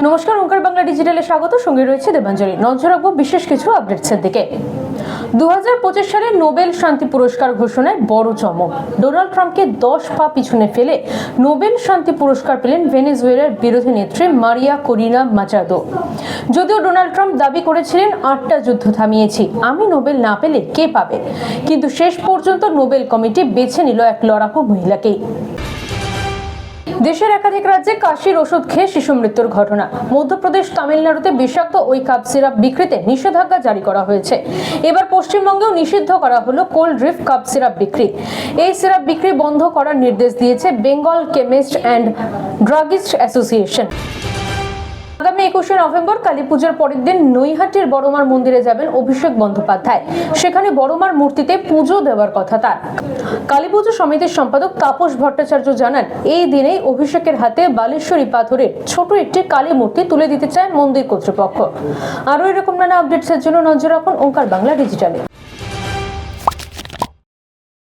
নমস্কার, ওঙ্কার বাংলা ডিজিটালে স্বাগত। সঙ্গে রয়েছে দেবাঞ্জলি। নজর রাখবো বিশেষ কিছু আপডেটসের দিকে। 2025 সালে নোবেল শান্তি পুরস্কার ঘোষণায় বড় চমক। ডোনাল্ড ট্রাম্পকে 10 পা পিছনে ফেলে নোবেল শান্তি পুরস্কার পেলেন ভেনেজুয়েলার বিরোধী নেত্রী মারিয়া করিনা মাচাদো। যদিও ডোনাল্ড ট্রাম্প দাবি করেছিলেন 8টা যুদ্ধ থামিয়েছি, আমি নোবেল না পেলে কে পাবে, কিন্তু শেষ পর্যন্ত নোবেল কমিটি বেছে নিল এক লড়াকু মহিলাকেই। দেশের একাধিক রাজ্যে কাশির ওষুধ খেয়ে শিশু মৃত্যুর ঘটনা। মধ্যপ্রদেশ, তামিলনাড়ুতে বিষাক্ত ওই কাপ সিরাপ বিক্রিতে নিষেধাজ্ঞা জারি করা হয়েছে। এবার পশ্চিমবঙ্গেও নিষিদ্ধ করা হলো কোল্ড ড্রিপ কাপ সিরাপ বিক্রি। এই সিরাপ বিক্রি বন্ধ করার নির্দেশ দিয়েছে Bengal chemist and druggist association. আগামী 21শে নভেম্বর কালী পুজোর পরের দিন নৈহাটির বড়মার মন্দিরে যাবেন অভিষেক বন্দ্যোপাধ্যায়। সেখানে বড়মার মূর্তিতে পুজো দেওয়ার কথা তার। কালী পুজো সমিতির সম্পাদক তাপস ভট্টাচার্য জানান, এই দিনেই অভিষেকের হাতে বালেশ্বরী পাথরের ছোট একটি কালী মূর্তি তুলে দিতে চায় মন্দির কর্তৃপক্ষ। আরও এরকম নানা আপডেটসের জন্য নজর রাখুন ওঙ্কার বাংলা ডিজিটালে।